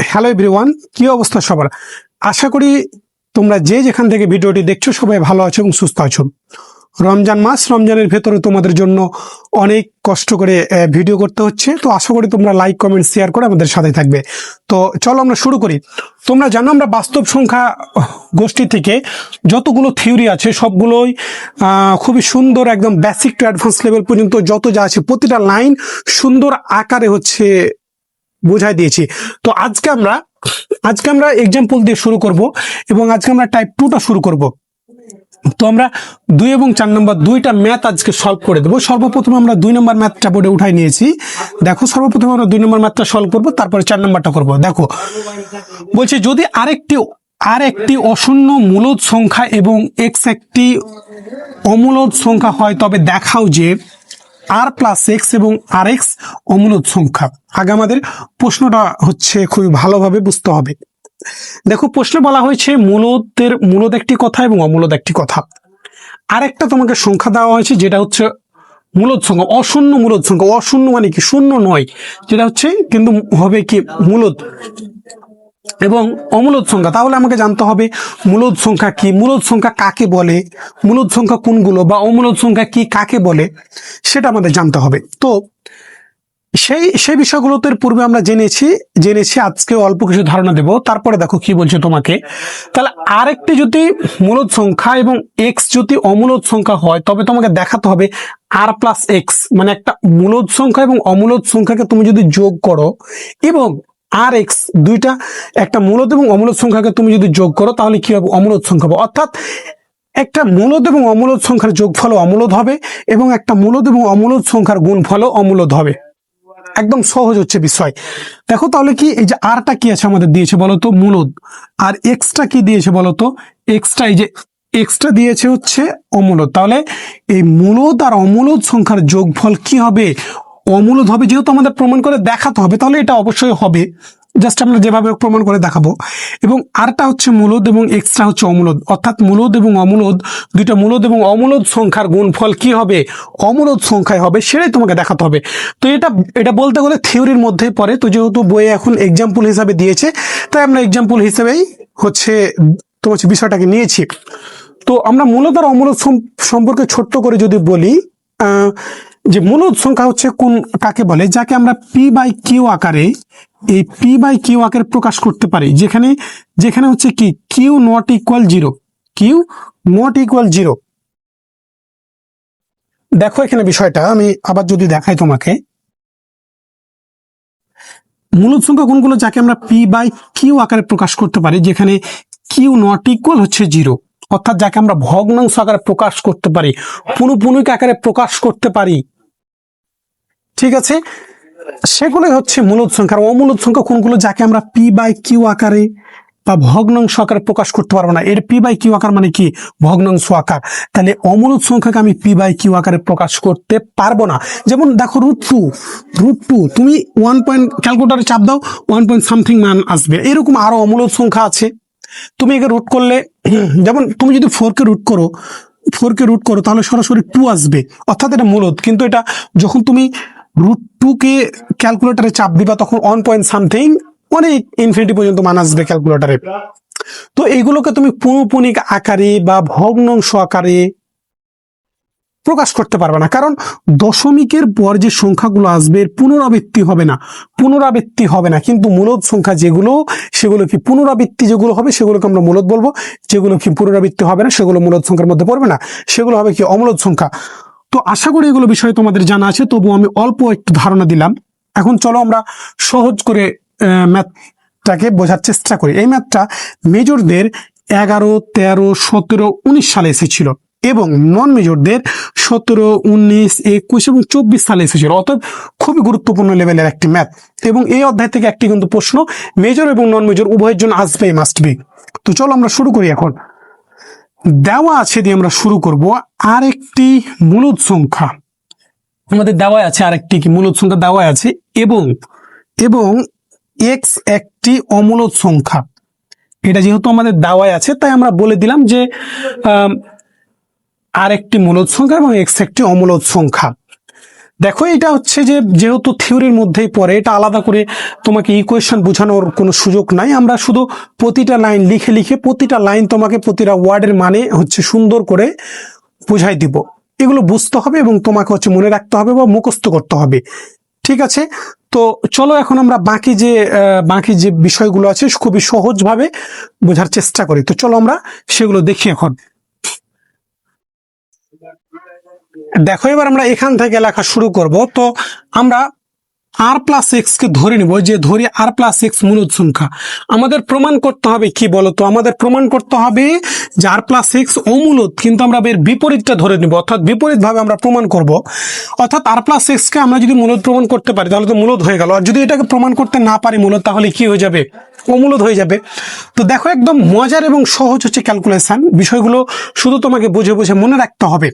Hello everyone, কি অবস্থা সবার? আশা করি তোমরা যে যেখান থেকে ভিডিওটি দেখছো সবাই ভালো আছো এবং সুস্থ আছো। রমজান মাস, রমজানের ভেতরে তোমাদের জন্য অনেক কষ্ট করে ভিডিও করতে হচ্ছে। তো আশা করি তোমরা লাইক, কমেন্ট, শেয়ার করে আমাদের সাথে থাকবে। তো চলো আমরা শুরু করি। তোমরা জানো আমরা বাস্তব সংখ্যা গোষ্ঠী থেকে যতগুলো থিওরি আছে সবগুলোই খুবই সুন্দর, একদম বেসিক টু অ্যাডভান্স লেভেল পর্যন্ত যত যা আছে প্রতিটা লাইন সুন্দর আকারে বোঝাই দিয়েছি। তো আজকে আমরা এক্সাম্পল দিয়ে শুরু করব এবং আজকে আমরা টাইপ 2টা শুরু করব। তো আমরা 2 এবং 4 নম্বর দুইটা ম্যাথ আজকে সলভ করে দেবো। সর্বপ্রথম আমরা 2 নম্বর ম্যাথটা বোর্ডে উঠাই নিয়েছি। দেখো, সর্বপ্রথম আমরা 2 নম্বর ম্যাথটা সলভ করব, তারপরে 4 নম্বরটা করব। দেখো বলছে, যদি আরেকটি অশূন্য মূলদ সংখ্যা এবং এক্স একটি অমূলদ সংখ্যা হয় তবে দেখাও যে আর প্লাস এক্স এবং আর এক্স অমূলদ সংখ্যা। আগে আমাদের প্রশ্নটা খুবই ভালোভাবে বুঝতে হবে। দেখো, প্রশ্নে বলা হয়েছে মূলদ একটি কথা এবং অমূলদ একটি কথা। আরেকটা তোমাকে সংখ্যা দেওয়া হয়েছে যেটা হচ্ছে মূলদ সংখ্যা, অশূন্য মূলদ সংখ্যা। অশূন্য মানে কি? শূন্য নয়, যেটা কিন্তু হবে কি মূলদ এবং অমূলদ সংখ্যা। তাহলে আমাকে জানতে হবে মূলদ সংখ্যা কি, মূলদ সংখ্যা কাকে বলে, মূলদ সংখ্যা কোনগুলো, বা অমূলদ সংখ্যা কি কাকে বলে, সেটা আমাদের জানতে হবে। তো সেই বিষয়গুলোতে পূর্বে আমরা জেনেছি আজকে অল্প কিছু ধারণা দেব। তারপরে দেখো কি বলছে তোমাকে। তাহলে আরেকটি যদি মূলদ সংখ্যা এবং এক্স যদি অমূলদ সংখ্যা হয় তবে তোমাকে দেখাতে হবে আর প্লাস এক্স, মানে একটা মূলদ সংখ্যা এবং অমূলদ সংখ্যাকে তুমি যদি যোগ করো এবং আর এক্স দুইটা, একটা মূলদ এবং অমূলদ সংখ্যাকে তুমি যদি যোগ করো তাহলে কি হবে? অমূলদ সংখ্যা হবে। অর্থাৎ একটা মূলদ এবং অমূলদ সংখ্যার যোগফল অমূলদ হবে এবং একটা মূলদ এবং অমূলদ সংখ্যার গুণফলও অমূলদ হবে। একদম সহজ হচ্ছে বিষয়। দেখো তাহলে কি, এই যে আরটা কি আছে আমাদের দিয়েছে বলতো? মূলদ। আর এক্সটা কি দিয়েছে বলতো? এক্সটা দিয়েছে অমূলদ। তাহলে এই মূলদ আর অমূলদ সংখ্যার যোগফল কি হবে? অমূলদ হবে। যেহেতু আমাদের প্রমাণ করে দেখাতে হবে তাহলে এটা অবশ্যই হবে। জাস্ট আমরা যেভাবে প্রমাণ করে দেখাবো। এবং আরটা মূলদ এবং এক্সটা অমূলদ। অর্থাৎ মূলদ এবং অমূলদ, দুইটা মূলদ এবং অমূলদ সংখ্যার গুণফল কি হবে? অমূলদ সংখ্যায় হবে। সেটাই তোমাকে দেখাতে হবে। তো এটা বলতে গেলে থিওরির মধ্যেই পড়ে। তো যেহেতু বইয়ে এখন এক্সাম্পল হিসাবে দিয়েছে তাই আমরা এক্সাম্পল হিসেবেই তোমার বিষয়টাকে নিয়েছি। তো আমরা মূলদ আর অমূলদ সম্পর্কে ছোট্ট করে যদি বলি, যে মূলদ সংখ্যা কাকে বলে? যাকে আমরা পি বাই কিউ আকারে, এই পি বাই কিউ আকারে প্রকাশ করতে পারি, যেখানে কি Q not equal zero, Q not equal zero. দেখো এখানে বিষয়টা আমি আবার যদি দেখাই তোমাকে, মূলদ সংখ্যা কোনগুলো? যাকে আমরা পি বাই কিউ আকারে প্রকাশ করতে পারি, যেখানে কিউ নট ইকুয়াল জিরো। অর্থাৎ যাকে আমরা ভগ্নাংশ আকারে প্রকাশ করতে পারি, পুনঃপুনিক আকারে প্রকাশ করতে পারি। ঠিক আছে, সেগুলোই মূলদ সংখ্যা। অমূলদ সংখ্যা কোনগুলো? যাকে আমরা পি বাই কিউ আকারে বা ভগ্নাংশ আকারে প্রকাশ করতে পারবো না। এর পি বাই কিউ আকার মানে কি? ভগ্নাংশ আকার। তাহলে অমূলদ সংখ্যাকে আমি পি বাই কিউ আকারে প্রকাশ করতে পারবো না। যেমন দেখো √2 তুমি 1 পয়েন্ট ক্যালকুলেটারে চাপ দাও, 1 পয়েন্ট সামথিং মান আসবে। এরকম আরো অমূলদ সংখ্যা আছে। তুমি একে রুট করলে, যেমন তুমি যদি 4কে রুট করো তাহলে সরাসরি 2 আসবে। অর্থাৎ এটা মূলদ। কিন্তু এটা যখন তুমি √2কে ক্যালকুলেটারে চাপ দিবা তখন 1 পয়েন্ট সামথিং, অনেক ইনফিনিটি পর্যন্ত মান আসবে ক্যালকুলেটারে। তো এইগুলোকে তুমি পুনঃপুনিক আকারে বা ভগ্নাংশ আকারে প্রকাশ করতে পারবে না, কারণ দশমিকের পর যে সংখ্যাগুলো আসবে পুনরাবৃত্তি হবে না। কিন্তু মূলদ সংখ্যা সেগুলো কি পুনরাবৃত্তি যেগুলো হবে সেগুলোকে আমরা মূলদ বলবো, যেগুলো কি পুনরাবৃত্তি হবে না সেগুলো মূলদ সংখ্যার মধ্যে পড়বে না, সেগুলো হবে কি অমূলদ সংখ্যা। তো আশা করি এগুলো বিষয়ে তোমাদের জানা আছে, তবু আমি অল্প একটু ধারণা দিলাম। এখন চলো আমরা সহজ করে ম্যাথটাকে বোঝার চেষ্টা করি। এই ম্যাথটা মেজরদের 11, 13, 17, 19 সালে এসেছিল এবং নন মেজরদের 17, 19, 21 এবং 24 সালে এসেছিল। অর্থাৎ খুবই গুরুত্বপূর্ণ লেভেলের একটি ম্যাথ। এবং এই অধ্যায় থেকে একটি কিন্তু প্রশ্ন মেজর এবং নন মেজর উভয়ের জন্য আসবে, মাস্ট বি। তো চলো আমরা শুরু করি। এখন দেওয়া আছে দিয়ে আমরা শুরু করব। আরেকটি মূলদ সংখ্যা আমাদের দেওয়া আছে, আরেকটি কি মূলদ সংখ্যা দেওয়া আছে এবং এক্স একটি অমূলদ সংখ্যা। এটা যেহেতু আমাদের দেওয়া আছে তাই আমরা বলে দিলাম যে আরেকটি মূলদ সংখ্যা এবং এক্স একটি অমূলদ সংখ্যা। দেখো এটা হচ্ছে যে যেহেতু থিওরির মধ্যেই পড়ে, এটা আলাদা করে তোমাকে ইকুয়েশন বোঝানোর কোনো সুযোগ নাই। আমরা শুধু প্রতিটা লাইন লিখে লিখে প্রতিটা লাইন তোমাকে প্রতিটা ওয়ার্ডের মানে হচ্ছে সুন্দর করে বুঝাই দিব। এগুলো বুঝতে হবে এবং তোমাকে হচ্ছে মনে রাখতে হবে বা মুখস্থ করতে হবে। ঠিক আছে, তো চলো এখন আমরা বাকি যে বিষয়গুলো আছে খুবই সহজভাবে বোঝার চেষ্টা করি। তো চলো আমরা সেগুলো দেখি এখন। দেখো এবার আমরা এখান থেকে লেখা শুরু করব। তো আমরা আর প্লাস এক্স কে ধরে নিব, যে ধরি আর প্লাস এক্স মূলদ সংখ্যা। আমাদের প্রমাণ করতে হবে কি বলতো, আমাদের প্রমাণ করতে হবে যে আর প্লাস এক্স অমূলদ, কিন্তু আমরা এর বিপরীতটা ধরে নিব, অর্থাৎ বিপরীত ভাবে আমরা প্রমাণ করব। অর্থাৎ আর প্লাস এক্স কে আমরা যদি মূলদ প্রমাণ করতে পারি তাহলে তো মূলদ হয়ে গেল, আর যদি এটাকে প্রমাণ করতে না পারি মূলদ, তাহলে কি হয়ে যাবে, অমূলদ হয়ে যাবে। তো দেখো একদম মজার এবং সহজ হচ্ছে ক্যালকুলেশন, বিষয়গুলো শুধু তোমাকে বুঝে বুঝে মনে রাখতে হবে।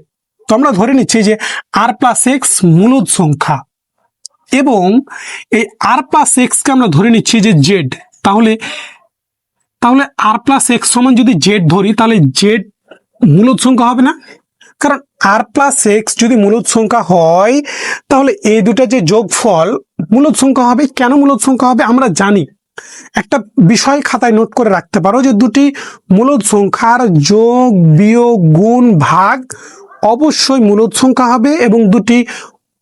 তো আমরা ধরে নিচ্ছি যে আর প্লাস এক্স মূলদ সংখ্যা, এবং এই আর প্লাস এক্স কে আমরা ধরে নিচ্ছি যে জেড। তাহলে তাহলে আর প্লাস এক্স সমান যদি জেড ধরি তাহলে জেড মূলদ সংখ্যা হবে না? কারণ আর প্লাস এক্স যদি মূলদ সংখ্যা হয় তাহলে এই দুটা যে যোগফল মূলদ সংখ্যা হবে। কেন মূলদ সংখ্যা হবে আমরা জানি, একটা বিষয় খাতায় নোট করে রাখতে পারো যে দুটি মূলদ সংখ্যার যোগ বিয়োগ গুণ ভাগ অবশ্যই মূলদ সংখ্যা হবে, এবং দুটি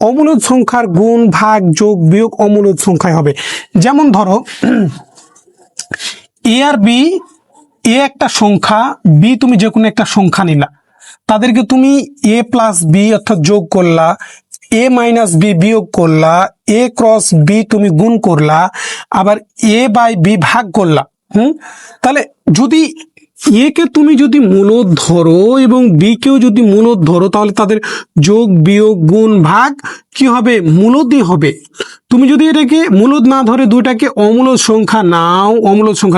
অমূলদ সংখ্যার গুণ ভাগ যোগ বিয়োগ অমূলদ সংখ্যায় হবে। যেমন ধরো এ আর বি, এ একটা সংখ্যা, বি তুমি যে কোনো একটা সংখ্যা নিলা, তাদেরকে তুমি এ প্লাস বি অর্থাৎ যোগ করলা, এ মাইনাস বি বিয়োগ করলা, এ ক্রস বি তুমি গুণ করলা, আবার এ বাই বি ভাগ করলা। তাহলে যদি এ কে তুমি যদি মূলদ ধরো এবং বি কেও যদি মূলদ ধরো তাহলে তাদের যোগ বিয়োগ গুণ ভাগ কি হবে, মূলদই হবে। তুমি যদি এটাকে মূলদ না ধরে দুইটাকে অমূলদ সংখ্যা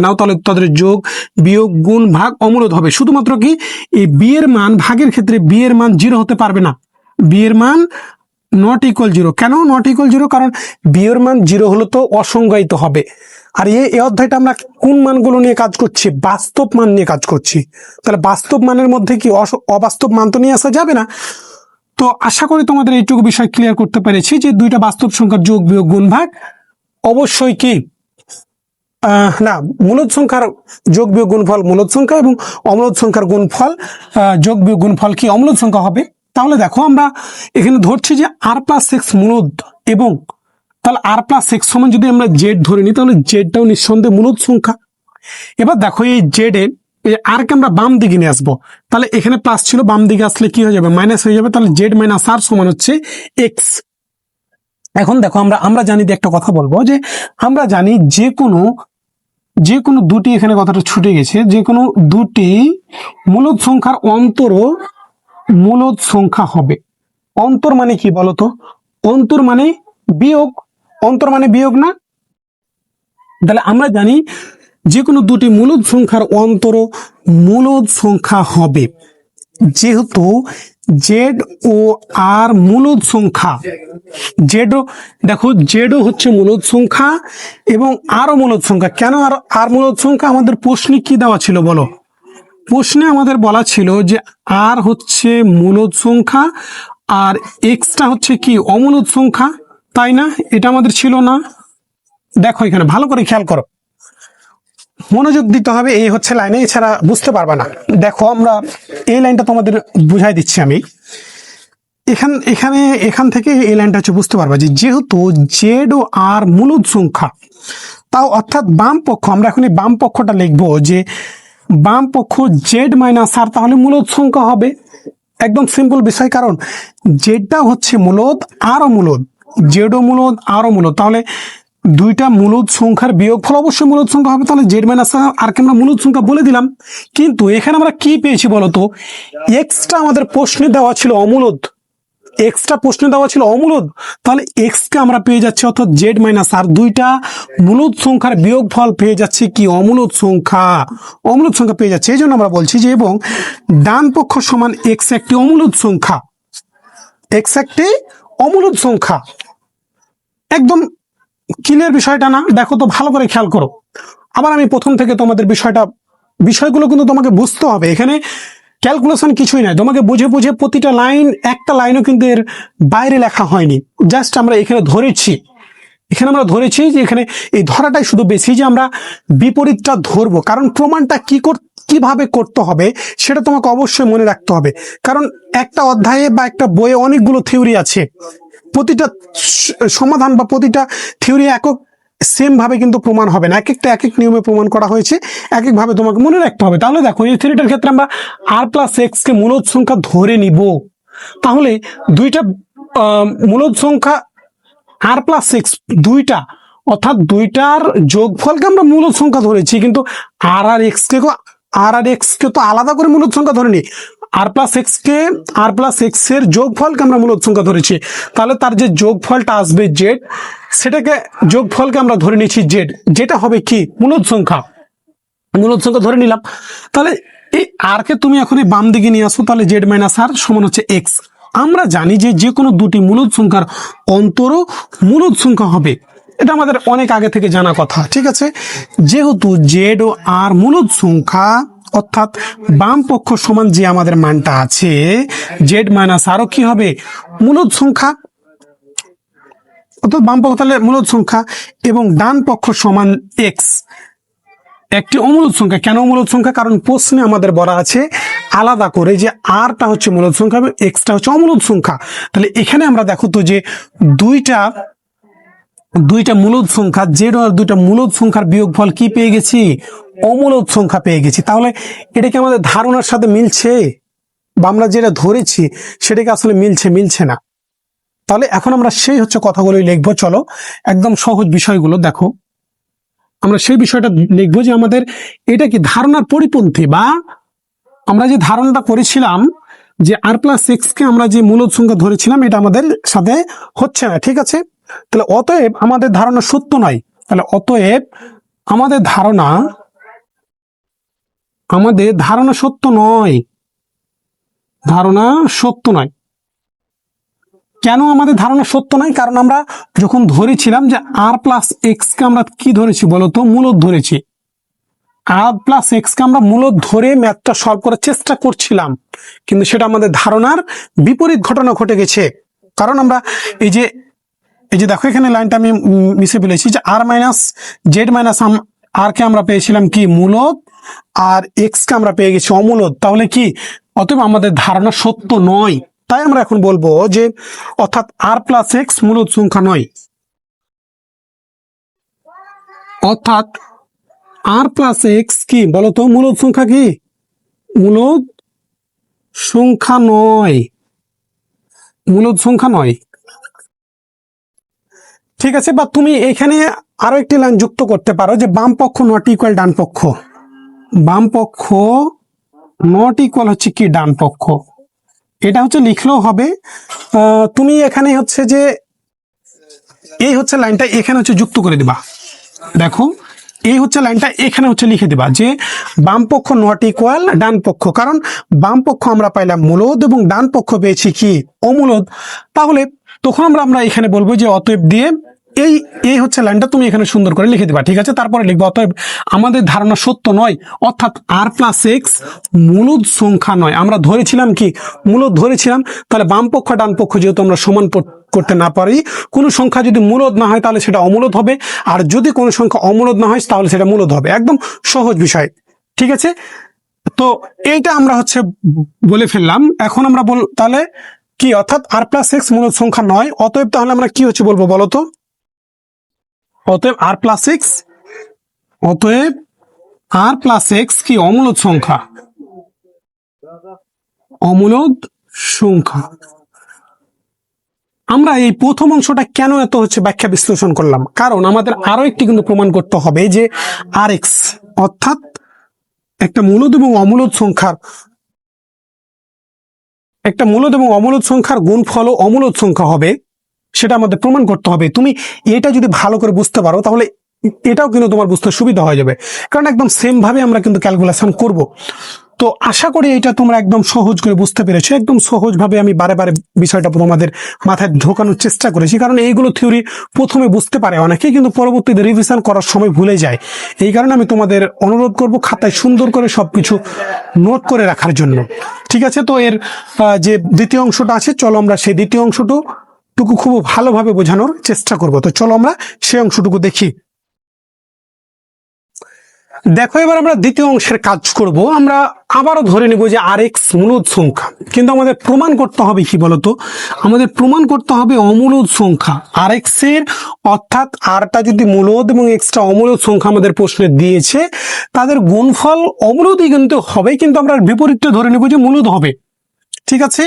নাও তাহলে তাদের যোগ বিয়োগ গুণ ভাগ অমূলদ হবে। শুধুমাত্র কি এই বি এর মান ভাগের ক্ষেত্রে বি এর মান 0 হতে পারবে না, বি এর মান নট ইকুয়াল 0। কেন নট ইকুয়াল 0? কারণ বি এর মান 0 হলে তো অসংজ্ঞায়িত হবে। আর এই অধ্যায়টা আমরা কোন মানগুলো নিয়ে কাজ করছি, বাস্তব মান নিয়ে কাজ করছি। তাহলে বাস্তব মানের মধ্যে কি অবাস্তব মান তো নিয়ে আসা যাবে না। তো আশা করি তোমাদের এইটুকু বিষয় ক্লিয়ার করতে পেরেছি যে দুইটা বাস্তব সংখ্যার যোগ বিয়োগ গুণ ভাগ অবশ্যই কি না, মূলদ সংখ্যার যোগ বিয়োগ গুণফল মূলদ সংখ্যা এবং অমূলদ সংখ্যার গুণফল যোগ বিয়োগ গুণফল কি অমূলদ সংখ্যা হবে। তাহলে দেখো আমরা এখানে ধরছি যে আর প্লাস এক্স মূলদ, এবং তাহলে আর প্লাস এক্স সমান যদি আমরা জেড ধরে নিই তাহলে জেডটাও নিঃসন্দেহে মূলদ সংখ্যা। এবার দেখো এই জেড এর আর কে আমরা বাম দিকে নিয়ে আসবো, তাহলে এখানে প্লাস ছিল, বাম দিকে আসলে কি হয়ে যাবে, মাইনাস হয়ে যাবে। তাহলে জেড মাইনাস আর সমান হচ্ছে এক্স। এখন দেখো আমরা জানি যে একটা কথা বলবো, যে আমরা জানি যে কোনো দুটি, এখানে কথাটা ছুটে গেছে, যে কোনো দুটি মূলদ সংখ্যার অন্তরও মূলদ সংখ্যা হবে। অন্তর মানে কি বলতো, অন্তর মানে বিয়োগ, অন্তর মানে বিয়োগ না? তাহলে আমরা জানি যে কোনো দুটি মূলদ সংখ্যার অন্তর মূলদ সংখ্যা হবে। যেহেতু জেড ও আর মূলদ সংখ্যা, দেখো জেডও হচ্ছে মূলদ সংখ্যা এবং আরও মূলদ সংখ্যা। কেন আর মূলদ সংখ্যা? আমাদের প্রশ্নে কি দেওয়া ছিল বলো, প্রশ্নে আমাদের বলা ছিল যে আর হচ্ছে মূলদ সংখ্যা আর এক্সটা হচ্ছে কি অমূলদ সংখ্যা, তাই না? এটা আমাদের ছিল না? দেখো এখানে ভালো করে খেয়াল করো, মনোযোগ দিতে হবে, এই হচ্ছে লাইনে, এছাড়া বুঝতে পারবে না। দেখো আমরা এই লাইনটা তোমাদের বুঝাই দিচ্ছি আমি, এখান থেকে এই লাইনটা হচ্ছে বুঝতে পারবা যে যেহেতু জেড ও আর মূলদ সংখ্যা, তাও অর্থাৎ বাম পক্ষ, আমরা এখন এই বাম পক্ষটা লিখবো যে বাম পক্ষ জেড মাইনাস আর, তাহলে মূলদ সংখ্যা হবে। একদম সিম্পল বিষয়, কারণ জেডটা হচ্ছে মূলদ আরও মূলদ, জেডও মূলদ আরও মূলদ, তাহলে দুইটা মূলদ সংখ্যার বিয়োগফল অবশ্যই মূলদ সংখ্যা হবে। তাহলে জেড মাইনাস আর কে আমরা মূলদ সংখ্যা বলে দিলাম। কিন্তু এখানে আমরা কি পেয়েছি বলতো, এক্সটা আমাদের প্রশ্নে দেওয়া ছিল অমূলদ, এক্সটা প্রশ্নে দেওয়া ছিল অমূলদ, তাহলে এক্স কে আমরা পেয়ে যাচ্ছি অর্থাৎ জেড মাইনাস আর, দুইটা মূলদ সংখ্যার বিয়োগফল পেয়ে যাচ্ছে কি অমূলদ সংখ্যা পেয়ে যাচ্ছে। এই জন্য আমরা বলছি যে এবং ডান পক্ষ সমান এক্স একটি অমূলদ সংখ্যা, এক্স একটি অমূলদ সংখ্যা। একদম ক্লিয়ার বিষয়টা না? দেখো তো ভালো করে খেয়াল করো। আবার আমি প্রথম থেকে তোমাদের বিষয়গুলো কিন্তু তোমাকে বুঝতে হবে। এখানে ক্যালকুলেশন কিছুই নাই, তোমাকে বুঝে বুঝে প্রতিটা লাইন, একটা লাইনও কিন্তু এর বাইরে লেখা হয়নি, জাস্ট আমরা এখানে ধরেছি, এখানে আমরা ধরেছি যে এখানে এই ধরাটাই শুধু বেশি যে আমরা বিপরীতটা ধরবো, কারণ প্রমাণটা কিভাবে করতে হবে সেটা তোমাকে অবশ্যই মনে রাখতে হবে। কারণ একটা অধ্যায়ে বা একটা বইয়ে অনেকগুলো থিওরি আছে, প্রতিটা সমাধান বা প্রতিটা থিওরি একক সেম ভাবে কিন্তু প্রমাণ হবে না, এক একটা এক এক নিয়মে প্রমাণ করা হয়েছে, এক এক ভাবে তোমাকে মনে রাখতে হবে। তাহলে দেখো এই থিওরিটার ক্ষেত্রে আমরা আর প্লাস এক্স কে মূলদ সংখ্যা ধরে নিব, তাহলে দুইটা মূলদ সংখ্যা আর প্লাস এক্স দুইটা, অর্থাৎ দুইটার যোগফলকে আমরা মূলদ সংখ্যা ধরেছি, কিন্তু আর আর এক্স কে তো আলাদা করে মূলদ সংখ্যা ধরেনি, আর প্লাস এক্স এর যোগফলকে আমরা মূলদ সংখ্যা ধরেছি, তাহলে তার যে যোগফলটা আসবে জেড, সেটাকে যোগফলকে আমরা ধরে নিচ্ছি জেড, যেটা হবে কি মূলদ সংখ্যা ধরে নিলাম। তাহলে এই আর কে তুমি এখন এই বাম দিকে নিয়ে আসো, তাহলে জেড মাইনাস আর সমান হচ্ছে এক্স। আমরা জানি যে যে কোনো দুটি মূলদ সংখ্যার অন্তরও মূলদ সংখ্যা হবে, এটা আমাদের অনেক আগে থেকে জানা কথা, ঠিক আছে। যেহেতু জেড ও আর মূলদ সংখ্যা, অর্থাৎ বাম পক্ষ সমান যে আমাদের মানটা আছে জেড মাইনাস আরও কি হবে মূলদ সংখ্যা, অর্থাৎ বাম পক্ষ তাহলে মূলদ সংখ্যা, এবং ডান পক্ষ সমান এক্স একটি অমূলদ সংখ্যা। কেন অমূলদ সংখ্যা? কারণ প্রশ্নে আমাদের বলা আছে আলাদা করে যে আরটা হচ্ছে মূলদ সংখ্যা এবং এক্সটা হচ্ছে অমূলদ সংখ্যা। তাহলে এখানে আমরা দেখো তো যে দুইটা মূলদ সংখ্যা জেড আর দুইটা মূলদ সংখ্যার বিয়োগফল কি পেয়ে গেছি? অমূলদ সংখ্যা পেয়ে গেছি। তাহলে এটা কি আমাদের ধারণার সাথে মিলছে, বা আমরা যেটা ধরেছি সেটাকে আসলে মিলছে না? তাহলে এখন আমরা সেই হচ্ছে কথাগুলোই লিখবো। চলো একদম সহজ বিষয়গুলো দেখো, আমরা সেই বিষয়টা লিখবো যে আমাদের এটা কি ধারণার পরিপন্থী, বা আমরা যে ধারণাটা করেছিলাম যে আর প্লাস এক্স কে আমরা যে মূলদ সংখ্যা ধরেছিলাম এটা আমাদের সাথে হচ্ছে না, ঠিক আছে। তাহলে অতএব আমাদের ধারণা সত্য নয়, তাহলে অতএব আমাদের ধারণা সত্য নয়, কেন আমাদের ধারণা সত্য নয়? কারণ আমরা যখন ধরেছিলাম যে আর প্লাস এক্স কে আমরা কি ধরেছি বলতো? মূলদ ধরেছি। আর প্লাস এক্স কে আমরা মূলদ ধরে ম্যাথটা সলভ করার চেষ্টা করছিলাম, কিন্তু সেটা আমাদের ধারণার বিপরীত ঘটনা ঘটে গেছে। কারণ আমরা এই যে দেখো এখানে লাইনটা আমি মিশে ফেলেছি যে আর মাইনাস জেড মাইনাস আর কে আমরা পেয়েছিলাম কি মূলদ, আর এক্স কে আমরা পেয়ে গেছি অমূলদ। তাহলে কি অতএব আমাদের ধারণা সত্য নয়। তাই আমরা এখন বলবো যে অর্থাৎ আর প্লাস এক্স মূলদ সংখ্যা নয়, অর্থাৎ আর প্লাস এক্স কি বলতো? মূলদ সংখ্যা কি? মূলদ সংখ্যা নয়, ঠিক আছে। বা তুমি এখানে আরো একটি লাইন যুক্ত করতে পারো যে বাম পক্ষ নট ইকুয়াল ডান পক্ষ, বাম পক্ষ নট ইকুয়াল হচ্ছে কি ডান পক্ষ, এটা হচ্ছে লিখলেও হবে। তুমি এখানে হচ্ছে যে এই হচ্ছে লাইনটা এখানে হচ্ছে যুক্ত করে দিবা, দেখো এই হচ্ছে লাইনটা এখানে হচ্ছে লিখে দিবা যে বাম পক্ষ নট ইকুয়াল ডান পক্ষ, কারণ বাম পক্ষ আমরা পাইলাম মূলদ এবং ডান পক্ষ পেয়েছি কি অমূলদ। তাহলে তখন আমরা এখানে বলবো যে অতএব দিয়ে এই হচ্ছে লাইনটা তুমি এখানে সুন্দর করে লিখে দিবা, ঠিক আছে। তারপরে লিখবো অতএব আমাদের ধারণা সত্য নয়, অর্থাৎ আর প্লাস এক্স মূলদ সংখ্যা নয়। আমরা ধরেছিলাম কি মূলদ ধরেছিলাম, তাহলে বাম পক্ষ ডান পক্ষ যেহেতু আমরা সমান করতে না পারি, কোনো সংখ্যা যদি মূলদ না হয় তাহলে সেটা অমূলদ হবে, আর যদি কোনো সংখ্যা অমূলদ না হয় তাহলে সেটা মূলদ হবে। একদম সহজ বিষয়, ঠিক আছে। তো এইটা আমরা হচ্ছে বলে ফেললাম। এখন আমরা তাহলে কি, অর্থাৎ আর প্লাস এক্স মূলদ সংখ্যা নয়, অতএব তাহলে আমরা কি হচ্ছে বলবো বলতো? অতএব আর প্লাস এক্স কি অমূলদ সংখ্যা, আমরা এই প্রথম অংশটা কেন এত হচ্ছে ব্যাখ্যা বিশ্লেষণ করলাম? কারণ আমাদের আরো একটি কিন্তু প্রমাণ করতে হবে যে আর এক্স অর্থাৎ একটা মূলদ এবং অমূলদ সংখ্যার গুণফল অমূলদ সংখ্যা হবে, সেটা আমাদের প্রমাণ করতে হবে। তুমি এটা যদি ভালো করে বুঝতে পারো তাহলে এটাও কিন্তু তোমার বুঝতে সুবিধা হয়ে যাবে, কারণ একদম সেম ভাবে আমরা কিন্তু ক্যালকুলেশন করব। তো তো আশা করি এটা তোমরা একদম সহজ করে বুঝতে পেরেছো। একদম সহজভাবে আমি বারে বারে বিষয়টা তোমাদের মাথায় ঢোকানোর চেষ্টা করেছি, কারণ এইগুলো থিওরি প্রথমে বুঝতে পারে অনেকে, কিন্তু পরবর্তীতে রিভিশন করার সময় ভুলে যায়। এই কারণে আমি তোমাদের অনুরোধ করব খাতায় সুন্দর করে সবকিছু নোট করে রাখার জন্য। ঠিক আছে, তো এর যে দ্বিতীয় অংশটা আছে, চলো আমরা সেই দ্বিতীয় অংশটুকু খুব ভালোভাবে বোঝানোর চেষ্টা করব। তো চলো আমরা সেই অংশটুকু দেখি। দেখো, এবার আমরা দ্বিতীয় অংশের কাজ করব। আমরা আবারও ধরে নেব যে আর এক্স মূলদ সংখ্যা, কিন্তু আমাদের প্রমাণ করতে হবে কি বলতো, আমাদের প্রমাণ করতে হবে অমূলদ সংখ্যা আর এক্স এর, অর্থাৎ আরটা যদি মূলদ এবং এক্সটা অমূলদ সংখ্যা আমাদের প্রশ্নে দিয়েছে, তাদের গুণফল অমূলদই কিন্তু হবে, কিন্তু আমরা বিপরীতটা ধরে নেব যে মূলদ হবে। ঠিক আছে,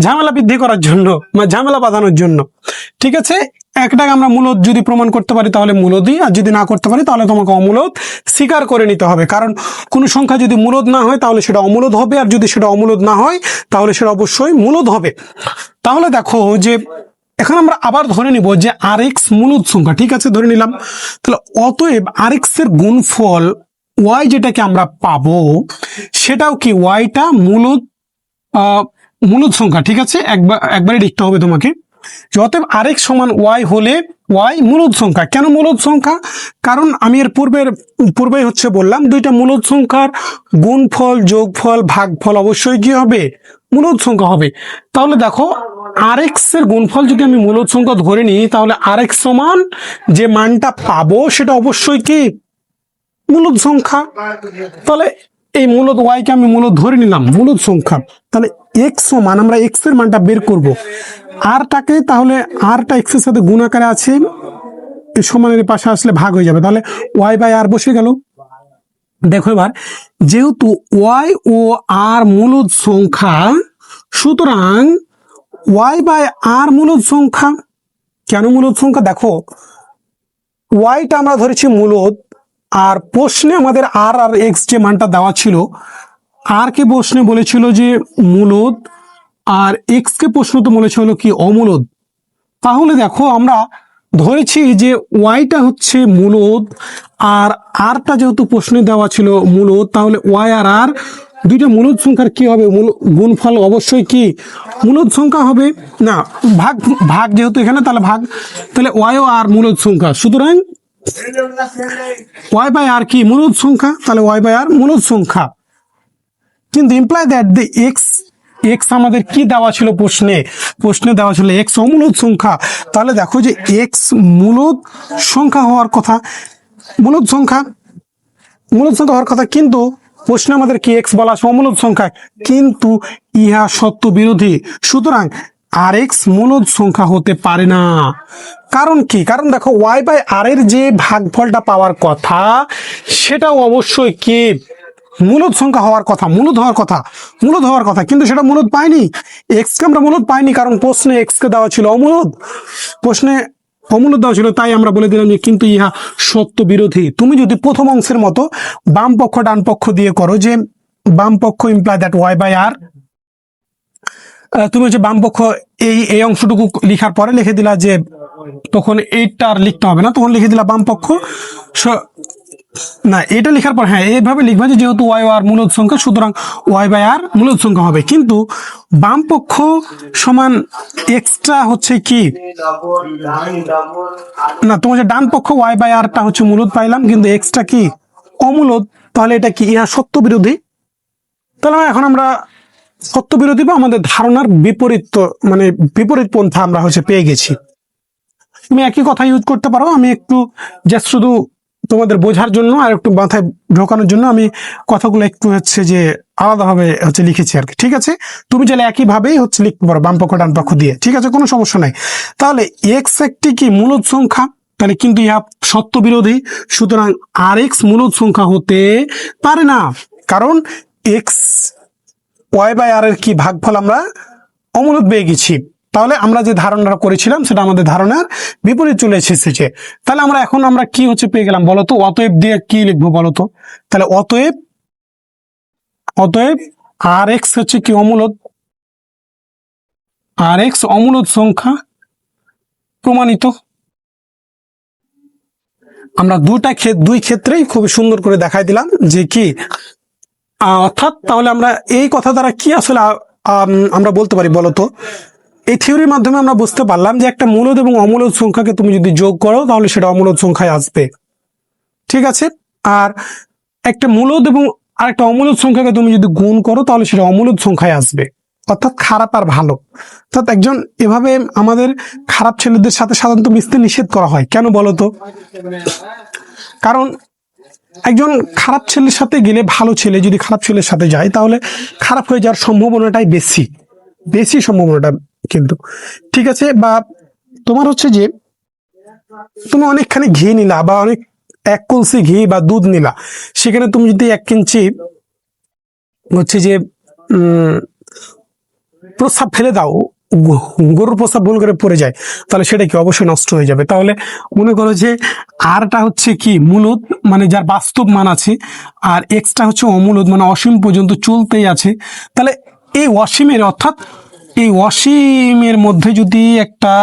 ঝামেলা বৃদ্ধি করার জন্য বা ঝামেলা বাঁধানোর জন্য। ঠিক আছে, একটাকে আমরা মূলদ যদি প্রমাণ করতে পারি তাহলে মূলদই, আর যদি না করতে পারি তাহলে তোমাকে অমূলদ স্বীকার করে নিতে হবে। কারণ কোনো সংখ্যা যদি মূলদ না হয় তাহলে সেটা অমূলদ হবে, আর যদি সেটা অমূলদ না হয় তাহলে সেটা অবশ্যই মূলদ হবে। তাহলে দেখো যে এখন আমরা আবার ধরে নিব যে আর এক্স মূলদ সংখ্যা। ঠিক আছে, ধরে নিলাম। তাহলে অতএব আর এক্স এর গুণফল ওয়াই যেটাকে আমরা পাবো, সেটাও কি ওয়াইটা মূলদ সংখ্যা। ঠিক আছে, একবারে লিখতে হবে তোমাকে। অতএব আর এক্স সমান ওয়াই হলে ওয়াই মূলদ সংখ্যা। কেন মূলদ সংখ্যা? কারণ আমি এর পূর্বে হচ্ছে বললাম, দুইটা মূলদ সংখ্যার গুণফল, যোগফল, ভাগফল অবশ্যই কি হবে? মূলদ সংখ্যা হবে। তাহলে দেখো, আর এক্স এর গুণফল যদি আমি মূলদ সংখ্যা ধরে নিই, তাহলে আর এক্স সমান যে মানটা পাবো সেটা অবশ্যই কি মূলদ সংখ্যা। তাহলে এই মূলদ ওয়াইকে আমি মূলদ ধরে নিলাম, মূলদ সংখ্যা। তাহলে এক্স সমান, আমরা এক্স এর মানটা বের করব, আরটাকে, তাহলে আরটা এক্স এর সাথে গুণ আকারে আছে, এই সমানের পাশে আসলে ভাগ হয়ে যাবে, তাহলে ওয়াই বাই আর বসে গেল। দেখো এবার, যেহেতু ওয়াই ও আর মূলদ সংখ্যা, সুতরাং ওয়াই বাই আর মূলদ সংখ্যা। কেন মূলদ সংখ্যা? দেখো, ওয়াইটা আমরা ধরেছি মূলদ, আর প্রশ্নে আমাদের আর আর এক্স যে মানটা দেওয়া ছিল, আর কে প্রশ্নে বলেছিল যে মূলদ, আর এক্স কে প্রশ্ন তো বলেছিল কি অমূলদ। তাহলে দেখো, আমরা ধরেছি যে ওয়াইটা হচ্ছে মূলদ, আর আরটা যেহেতু প্রশ্নে দেওয়া ছিল মূলদ, তাহলে ওয়াই আর আর দুইটা মূলদ সংখ্যার কি হবে? গুণফল অবশ্যই কি মূলদ সংখ্যা হবে। না, ভাগ ভাগ যেহেতু এখানে, তাহলে ভাগ, তাহলে ওয়াই ও আর মূলদ সংখ্যা, সুতরাং ওয়াই বাই আর কি মূলদ সংখ্যা, তাহলে ওয়াই বাই আর মূলদ সংখ্যা। কিন্তু imply that the x, x আমাদের কি দেওয়া ছিল প্রশ্নে দেওয়া ছিল এক্স অমূলদ সংখ্যা। তাহলে দেখো যে এক্স মূলদ সংখ্যা হওয়ার কথা, মূলদ সংখ্যা হওয়ার কথা, কিন্তু প্রশ্নে আমাদের কি এক্স বলা আছে অমূলদ সংখ্যা, কিন্তু ইহা সত্য বিরোধী। সুতরাং আর এক্স মূলদ সংখ্যা হতে পারে না। কারণ কি? কারণ দেখো, ওয়াই বাই আর এর যে ভাগফলটা পাওয়ার কথা, সেটাও অবশ্যই কি মূলদ সংখ্যা হওয়ার কথা, মূলদ হওয়ার কথা, কিন্তু সেটা মূলদ পাইনি। এক্স কে আমরা মূলদ পাইনি, কারণ প্রশ্নে এক্স কে দেওয়া ছিল অমূলদ, প্রশ্নে অমূলদ দেওয়া ছিল, তাই আমরা বলে দিলাম যে কিন্তু ইহা সত্য বিরোধী। তুমি যদি প্রথম অংশের মতো বাম পক্ষ ডান পক্ষ দিয়ে করো, যে বাম পক্ষ ইমপ্লাই দ্যাট ওয়াই বাই আর, তুমি হচ্ছে বাম পক্ষ এই অংশটুকু লিখার পরে লিখে দিলা যে, তখন এইটা আর লিখতে হবে না, তখন লিখে দিলা বাম পক্ষ, না এটা লেখার পর হ্যাঁ এইভাবে লিখবা যে যেহেতু ওয়াই আর মূলদ সংখ্যা, সুতরাং ওয়াই বাই আর মূলদ সংখ্যা হবে। কিন্তু বাম পক্ষ সমান এক্সট্রা হচ্ছে কি না, তোমার যে ডান পক্ষ ওয়াই বাই আরটা হচ্ছে মূলদ পাইলাম, কিন্তু এক্সট্রা কি অমূলদ। তাহলে এটা কি ইহা সত্য বিরোধী। তাহলে এখন আমরা সত্য বিরোধী বা আমাদের ধারণার বিপরীত, মানে বিপরীত পন্থা আমরা হচ্ছে পেয়ে গেছি। তুমি একই কথা ইউজ করতে পারো, আমি একটু জাস্ট শুধু তোমাদের বোঝার জন্য আর একটু মাথায় ঢোকানোর জন্য আমি কথাগুলো একটু হচ্ছে যে আলাদাভাবে হচ্ছে লিখেছি আর কি। ঠিক আছে, তুমি চাইলে একইভাবেই হচ্ছে লিখতে পারো বাম পক্ষ ডান পক্ষ দিয়ে। ঠিক আছে, কোনো সমস্যা নাই। তাহলে এক্স একটি কি মূলদ সংখ্যা, তাহলে কিন্তু ইহা সত্য বিরোধী। সুতরাং আর এক্স মূলদ সংখ্যা হতে পারে না, কারণ এক্স ওয়াই বাই আর এর কি ভাগফল আমরা অমূলদ পেয়ে গেছি। তাহলে আমরা যে ধারণাটা করেছিলাম সেটা আমাদের ধারণার বিপরীত চলে এসেছে। তাহলে এখন আমরা কি হচ্ছে পেয়ে গেলাম বলতো? অতএব দিয়ে কি লিখবো বলতো? তাহলে অতএব আর এক্স হচ্ছে কি অমূলদ, আর এক্স অমূলদ সংখ্যা প্রমাণিত। আমরা দুই ক্ষেত্রেই খুব সুন্দর করে দেখাই দিলাম যে কি অর্থাৎ তাহলে আমরা এই কথা দ্বারা কি আসলে আমরা বলতে পারি বলতো? এই থিওরির মাধ্যমে আমরা বুঝতে পারলাম যে একটা মূলদ এবং অমূলদ সংখ্যাকে তুমি যদি যোগ করো তাহলে সেটা অমূলদ সংখ্যায় আসবে, ঠিক আছে। আর একটা মূলদ এবং আরেকটা অমূলদ সংখ্যাকে তুমি যদি গুণ করো তাহলে সেটা অমূলদ সংখ্যায় আসবে, অর্থাৎ খারাপ আর ভালো। অর্থাৎ একজন এভাবে আমাদের খারাপ ছেলেদের সাথে সাধারণত মিশতে নিষেধ করা হয়, কেন বলতো? কারণ একজন খারাপ ছেলের সাথে গেলে ভালো ছেলে যদি খারাপ ছেলের সাথে যায় তাহলে খারাপ হয়ে যাওয়ার সম্ভাবনাটাই বেশি, বেশি সম্ভাবনাটা কিন্তু, ঠিক আছে। বা তোমার হচ্ছে যে তুমি অনেকখানি ঘি নিলা বা অনেক 1 কলসি ঘি বা দুধ নিলা, সেখানে তুমি যদি 1 ইঞ্চি হচ্ছে যে প্রস্রাব ফেলে দাও, গরুর প্রস্রাব ভুল করে পড়ে যায়, তাহলে সেটা কি অবশ্যই নষ্ট হয়ে যাবে। তাহলে মনে করো যে আরটা হচ্ছে কি মূলদ, মানে যার বাস্তব মান আছে, আর এক্সটা হচ্ছে অমূলদ, মানে অসীম পর্যন্ত চলতেই আছে। তাহলে এই অসীমের অর্থাৎ এই অসীমের মধ্যে যদি একটা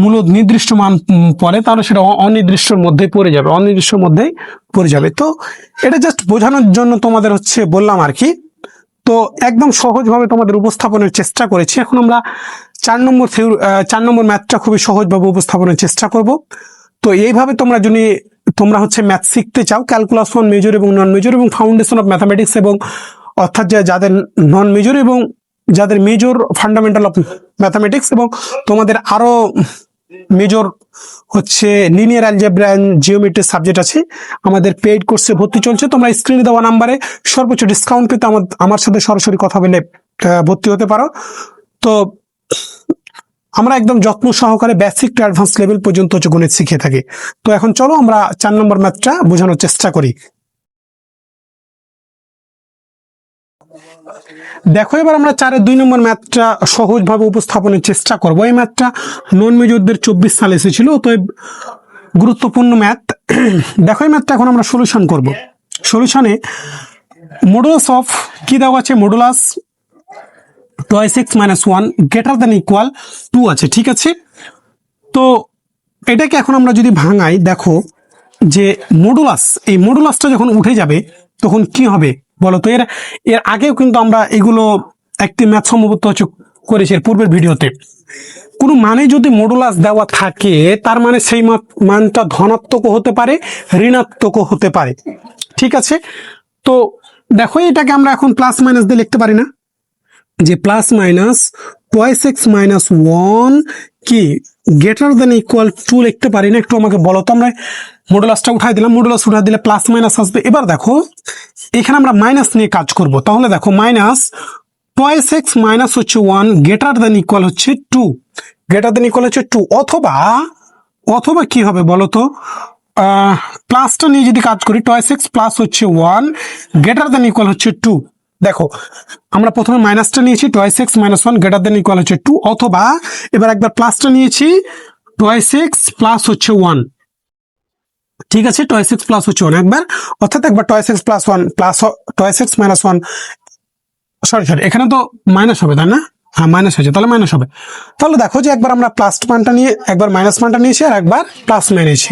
মূলদ নির্দিষ্ট মান পড়ে তাহলে সেটা অনির্দিষ্টর মধ্যেই পড়ে যাবে, অনির্দিষ্টর মধ্যেই পড়ে যাবে। তো এটা জাস্ট বোঝানোর জন্য তোমাদের হচ্ছে বললাম আর কি। তো একদম সহজভাবে তোমাদের উপস্থাপনের চেষ্টা করেছি। এখন আমরা 4 নম্বর ম্যাথটা খুবই সহজভাবে উপস্থাপনের চেষ্টা করব। তো এইভাবে তোমরা হচ্ছে ম্যাথ শিখতে চাও, ক্যালকুলাস 1 মেজর এবং নন মেজর এবং ফাউন্ডেশন অফ ম্যাথামেটিক্স, এবং অর্থাৎ যাদের নন মেজর এবং যাদের মেজর ফান্ডামেন্টাল অফ ম্যাথামেটিক্স, এবং তোমাদের আরো মেজর হচ্ছে linear algebra and geometry subject আছে, আমাদের পেইড কোর্সে ভর্তি চলছে। তোমরা স্ক্রিনে দেওয়া নাম্বারে সর্বোচ্চ ডিসকাউন্ট পেতে আমার সাথে সরাসরি কথা বলে ভর্তি হতে পারো। তো আমরা একদম যত্ন সহকারে বেসিক টু অ্যাডভান্স লেভেল পর্যন্ত হচ্ছে গণিত শিখে থাকি। তো এখন চলো আমরা 4 নম্বর ম্যাথটা বোঝানোর চেষ্টা করি। দেখো এবার আমরা 4-এর 2 নম্বর ম্যাথটা সহজভাবে উপস্থাপনের চেষ্টা করব। এই ম্যাথটা নন মেজরদের 24 সালে এসেছিল, তো গুরুত্বপূর্ণ ম্যাথ। দেখো এই ম্যাথটা এখন আমরা সলিউশন করব। সলিউশনে মডুলাস অফ কি দেওয়া আছে, modulus 2x - 1 greater than equal 2 আছে, ঠিক আছে। তো এটাকে এখন আমরা যদি ভাঙাই, দেখো যে মডুলাস, এই মডুলাসটা যখন উঠে যাবে তখন কি হবে বলো তো? এর আগেও কিন্তু আমরা এগুলো একটি ম্যাথ সম্ভবত হচ্ছে করেছি এর পূর্বের ভিডিওতে। কোনো মানে যদি মডুলাস দেওয়া থাকে তার মানে সেই মানটা ধনাত্মকও হতে পারে, ঋণাত্মকও হতে পারে, ঠিক আছে। তো দেখো এটাকে আমরা এখন প্লাস মাইনাস দিয়ে লিখতে পারি না, যে প্লাস মাইনাস 2x - 1 কি গ্রেটার দ্যান ইকুয়াল 2 লিখতে পারি না? একটু আমাকে বলো তো। আমরা মডুলাসটা উঠাই দিলাম, মডুলাস উঠাই দিলে প্লাস মাইনাস আসবে। এবার দেখো এখানে আমরা মাইনাস নিয়ে কাজ করব। তাহলে দেখো মাইনাস 2x - হচ্ছে 1 গ্রেটার দ্যান ইকুয়াল হচ্ছে 2, গ্রেটার দ্যান ইকুয়াল হচ্ছে 2, অথবা কি হবে বলো তো? প্লাসটা নিয়ে যদি কাজ করি, 2x প্লাস হচ্ছে 1 গ্রেটার দ্যান ইকুয়াল হচ্ছে 2। দেখো আমরা প্রথমে মাইনাসটা নিয়েছি, 2x - 1 গ্রেটার দ্যান ইকুয়াল হচ্ছে 2, অথবা এবার একবার প্লাসটা নিয়েছি, 2x প্লাস হচ্ছে 1, ঠিক আছে। 2x প্লাস হচ্ছে 1 একবার, অর্থাৎ একবার 2x plus 1 plus 2x - 1, sorry এখানে তো মাইনাস হবে তাই না? হ্যাঁ মাইনাস হয়েছে, তাহলে মাইনাস হবে। তাহলে দেখো যে একবার আমরা প্লাস মানটা নিয়ে একবার মাইনাস মানটা নিয়েছি, আর একবার প্লাস মান নিয়েছি,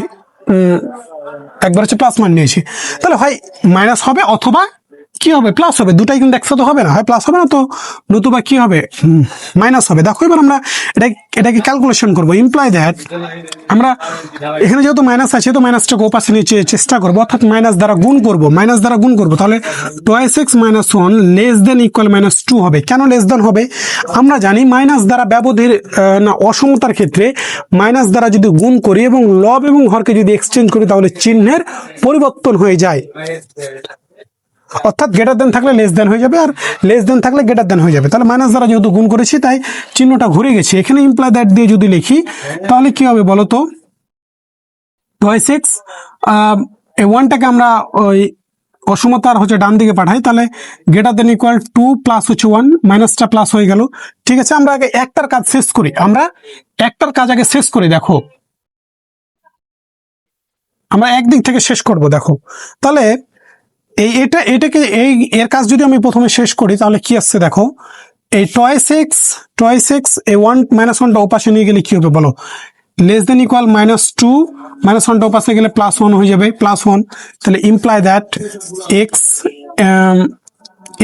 একবার হচ্ছে প্লাস মান নিয়েছি। তাহলে হয় মাইনাস হবে অথবা কি হবে, প্লাস হবে। দুটাই কিন্তু একসাথে হবে না, হয় প্লাস হবে না তো নতুবা কি হবে, মাইনাস হবে। দেখো এবার আমরা এটাকে ক্যালকুলেশন করবো। ইমপ্লাই দ্যাট আমরা এখানে যেহেতু মাইনাস আছে তো মাইনাসটাকে ওপাশে নিয়ে চেষ্টা করবো, অর্থাৎ মাইনাস দ্বারা গুণ করবো। তাহলে 2x - 1 লেস দেন ইকুয়াল -2 হবে। কেন লেস দেন হবে? আমরা জানি মাইনাস দ্বারা ব্যবধির না অসমতার ক্ষেত্রে মাইনাস দ্বারা যদি গুণ করি এবং লব এবং হরকে যদি এক্সচেঞ্জ করি তাহলে চিহ্নের পরিবর্তন হয়ে যায়, অর্থাৎ গ্রেটার দেন থাকলে লেস দেন হয়ে যাবে, আর লেস দেন থাকলে গ্রেটার দেন হয়ে যাবে। তাহলে মাইনাস দ্বারা যেহেতু গুণ করেছি তাই চিহ্নটা ঘুরে গেছে। এখানে ইমপ্লাই দ্যাট দিয়ে যদি লিখি তাহলে কি হবে বলো তো? 2x এই 1টাকে আমরা ওই অসমতার হচ্ছে ডান দিকে পাঠাই, তাহলে গ্রেটার দেন ইকুয়াল 2 প্লাস হচ্ছে 1, মাইনাসটা প্লাস হয়ে গেল, ঠিক আছে। আমরা আগে একটার কাজ শেষ করি, আগে শেষ করি। দেখো আমরা একদিক থেকে শেষ করব। দেখো তাহলে এটাকে এর কাজ যদি আমি প্রথমে শেষ করি তাহলে কি আসছে দেখো, এই 2x এই 1 - 1টা ওপাশে নিয়ে গেলে কি হবে বলো? লেস দেন ইকুয়াল -2, -1টা ওপাশে গেলে +1 হয়ে যাবে, +1। তাহলে imply that x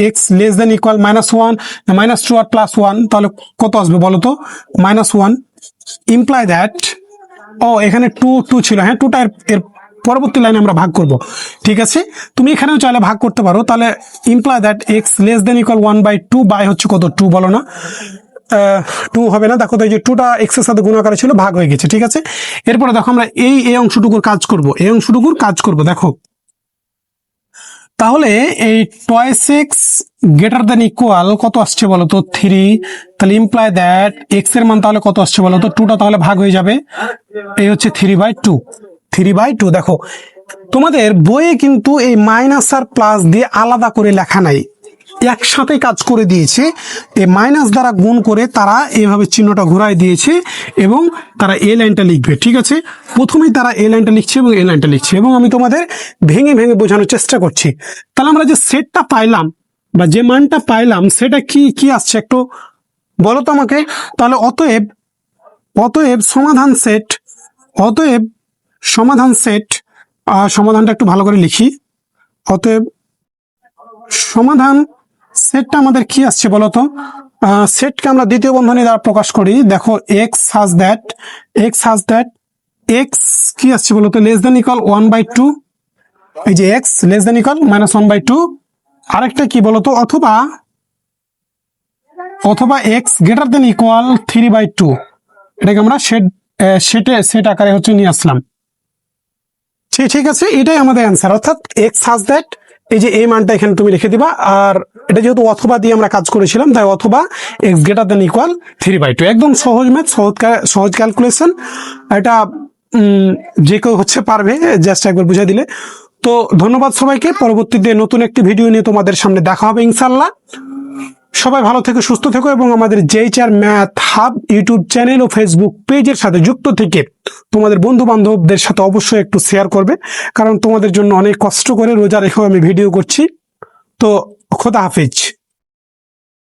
x less than equal -1 -2 আর +1, তাহলে কত আসবে বলো তো? -1 ইমপ্লাই দ্যাট, ও এখানে 2 ছিল, হ্যাঁ 2টা এর পরবর্তী লাইনে আমরা ভাগ করব, ঠিক আছে। তুমি এখানেও চাইলে ভাগ করতে পারো, তাহলে imply that X less than equal 1/2 by হচ্ছে কত 2 বলো না, 2 হবে না, দেখো তো এই যে 2টা এক্স এর সাথে গুণ আকারে ছিল, ভাগ হয়ে গেছে, ঠিক আছে। এরপরে দেখো আমরা এই অংশটুকুর কাজ করব, এই অংশটুকুর কাজ করব, দেখো তাহলে এই টয়েস এক্স গ্রেটার দেন ইকুয়াল কত আসছে বলো তো 3, তাহলে ইমপ্লাই দ্যাট এক্স এর মান তাহলে কত আসছে বলো তো 2টা, তাহলে ভাগ হয়ে যাবে, এই হচ্ছে 3/2 দেখো তোমাদের বইয়ে কিন্তু এই মাইনাস আর প্লাস দিয়ে আলাদা করে লেখা নাই, একসাথে কাজ করে দিয়েছে, এই মাইনাস দ্বারা গুণ করে তারা এইভাবে চিহ্নটা ঘোরায় দিয়েছে এবং তারা এই লাইনটা লিখবে, ঠিক আছে। প্রথমেই তারা এই লাইনটা লিখছে এবং এই লাইনটা লিখছে এবং আমি তোমাদের ভেঙে ভেঙে বোঝানোর চেষ্টা করছি। তাহলে আমরা যে সেটটা পাইলাম বা যে মানটা পাইলাম সেটা কি কি আসছে একটু বলো তো আমাকে। তাহলে অতএব সমাধান সেট সমাধানটা একটু ভালো করে লিখি। অতএব সমাধান সেটটা আমাদের কি আসছে বলতো, সেটকে আমরা দ্বিতীয় বন্ধনী দ্বারা প্রকাশ করি। দেখো এক্স হাজ দ্যাট এক্স কি আসছে বলতো লেস দেন ইকুয়াল 1/2, এই যে এক্স লেস দেন ইকুয়াল -1/2, আরেকটা কি বলতো অথবা এক্স গ্রেটার দেন ইকুয়াল 3/2, এটাকে আমরা সেট আকারে হচ্ছে নিয়ে আসলাম, ঠিক আছে। এটাই আমাদের অ্যান্সার, অর্থাৎ এক্স হাজ দ্যাট, এই যে এই মানটা এখানে তুমি লিখে দিবা, আর এটা যেহেতু অথবা দিয়ে আমরা কাজ করেছিলাম তাই অথবা এক্স গ্রেটার দেন ইকুয়াল 3/2, একদম সহজ ম্যাথ, সহজ ক্যালকুলেশন, এটা যে কেউ হচ্ছে পারবে, জাস্ট একবার বুঝিয়ে দিলে। তো ধন্যবাদ সবাইকে, পরবর্তীতে নতুন একটি ভিডিও নিয়ে তোমাদের সামনে দেখা হবে ইনশাল্লাহ। সবাই ভালো থেকো, সুস্থ থেকো এবং আমাদের JHR math hub YouTube channel ও ফেসবুক পেজের সাথে যুক্ত থেকে তোমাদের বন্ধু বান্ধবদের সাথে অবশ্যই একটু শেয়ার করবে, কারণ তোমাদের জন্য অনেক কষ্ট করে রোজা রেখেও আমি ভিডিও করছি। তো খোদা হাফেজ।